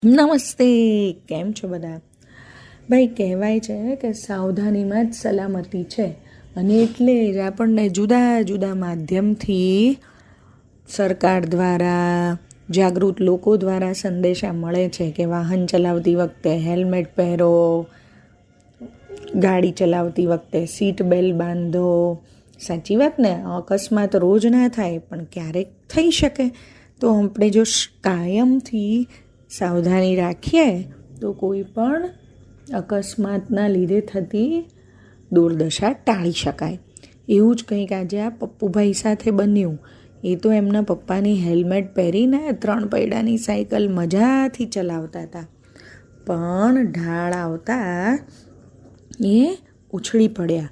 નમસ્તે, કેમ છો બધા? ભાઈ, કહેવાય છે કે સાવધાનીમાં જ સલામતી છે. અને એટલે જ આપણને જુદા જુદા માધ્યમથી સરકાર દ્વારા, જાગૃત લોકો દ્વારા સંદેશા મળે છે કે વાહન ચલાવતી વખતે હેલ્મેટ પહેરો, ગાડી ચલાવતી વખતે સીટ બેલ્ટ બાંધો. સાચી વાત ને? અકસ્માત રોજ ના થાય પણ ક્યારેક થઈ શકે. તો આપણે જો કાયમથી સાવધાની રાખીએ તો કોઈ પણ અકસ્માતના લીધે થતી દુર્દશા ટાળી શકાય. એવું જ કંઈક આજે આ પપ્પુભાઈ સાથે બન્યું. એ તો એમના પપ્પાની હેલ્મેટ પહેરીને 3 પૈડાની સાયકલ મજાથી ચલાવતા હતા, પણ ઢાળ આવતા એ ઉછળી પડ્યા.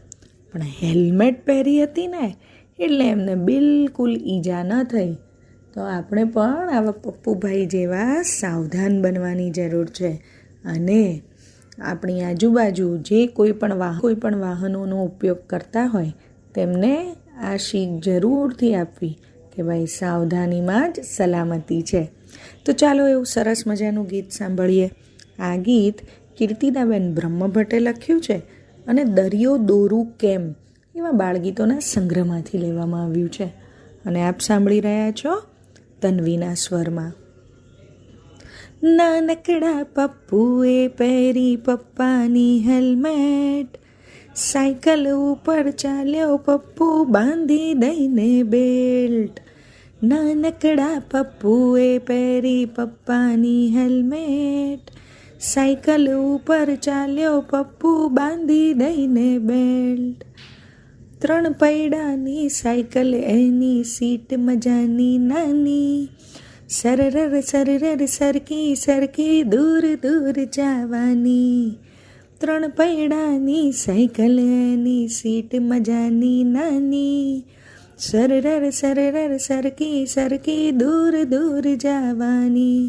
પણ હેલ્મેટ પહેરી હતી ને એટલે એમને બિલકુલ ઈજા ન થઈ. તો આપણે પણ આવા પપ્પુભાઈ જેવા સાવધાન બનવાની જરૂર છે. અને આપણી આજુબાજુ જે કોઈ પણ વાહનોનો ઉપયોગ કરતા હોય તેમને આ શીખ જરૂરથી આપવી કે ભાઈ સાવધાનીમાં જ સલામતી છે. તો ચાલો એવું સરસ મજાનું ગીત સાંભળીએ. આ ગીત કીર્તિદાબેન બ્રહ્મભટ્ટે લખ્યું છે અને દરિયો દોરું કેમ એવા બાળગીતોના સંગ્રહમાંથી લેવામાં આવ્યું છે. અને આપ સાંભળી રહ્યા છો તન્વીના સ્વરમાં. નાનકડા પપ્પુએ પહેરી પપ્પાની હેલ્મેટ, સાયકલ ઉપર ચાલ્યો પપ્પુ બાંધી દઈને બેલ્ટ. નાનકડા પપ્પુએ પહેરી પપ્પાની હેલ્મેટ, સાયકલ ઉપર ચાલ્યો પપ્પુ બાંધી દઈને બેલ્ટ. 3 પૈડાની સાયકલ એની સીટ મજાની નાની, સરરર સરરર સરકી સરકી દૂર દૂર જવાની. 3 પૈડાની સાયકલ એની સીટ મજાની નાની, સરરર સરરર સરકી સરકી દૂર દૂર જવાની.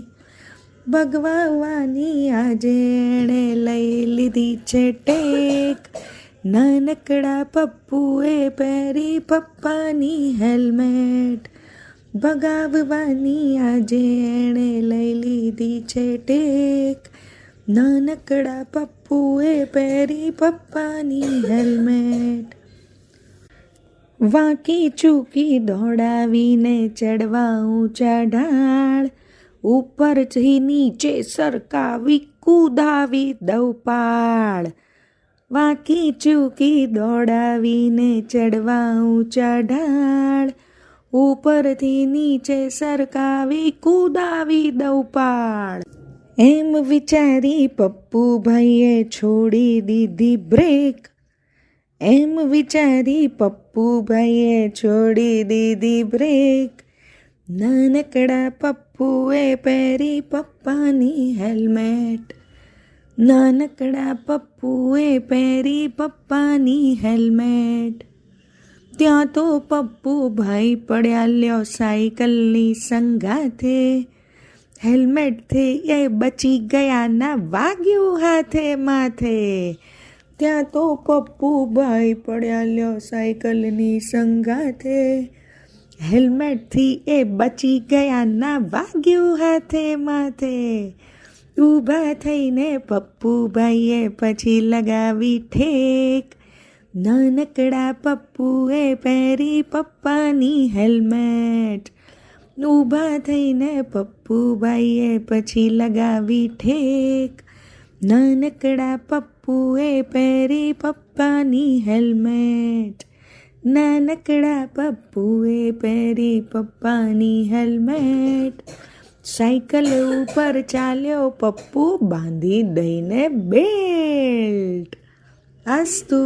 ભગવાવાની આજે એણે લઈ લીધી છે ટેક, નાનકડા પપ્પુએ પહેરી પપ્પાની હેલ્મેટ. ભગાવવાની આજે એણે લઈ લીધી છે ટેક, નાનકડા પપ્પુએ પહેરી પપ્પાની હેલ્મેટ. વાંકી ચૂકી દોડાવીને ચડવા ઊંચા ઢાળ, ઉપરથી નીચે સરકાવી કૂદાવી દઉં પાળ. વાંકી ચૂકી દોડાવીને ચડવા ઊંચા ઢાળ, ઉપરથી નીચે સરકાવી કૂદાવી દઉં પાળ. એમ વિચારી પપ્પુભાઈએ છોડી દીધી બ્રેક, એમ વિચારી પપ્પુભાઈએ છોડી દીધી બ્રેક. નાનકડા પપ્પુએ પહેરી પપ્પાની હેલ્મેટ, નાનકડા પપ્પુએ પહેરી પપ્પાની હેલ્મેટ. ત્યાં તો પપ્પુભાઈ પડ્યા લ્યો સાયકલની સંગાથે, હેલ્મેટથી એ બચી ગયા ના વાગ્યું હાથે માથે. ત્યાં તો પપ્પુભાઈ પડ્યા લ્યો સાયકલની સંગાથે, હેલ્મેટથી એ બચી ગયા ના વાગ્યું હાથે માથે. ઊભા થઈને પપ્પુભાઈએ પછી લગાવી ઠેક, નાનકડા પપ્પુએ પહેરી પપ્પાની હેલ્મેટ. ઊભા થઈને પપ્પુભાઈએ પછી લગાવી ઠેક, નાનકડા પપ્પુએ પહેરી પપ્પાની હેલ્મેટ. નાનકડા પપ્પુએ પહેરી પપ્પાની હેલ્મેટ, સાયકલ ઉપર ચાલ્યો પપ્પુ બાંધી દઈને બેલ્ટ. આસ્તુ.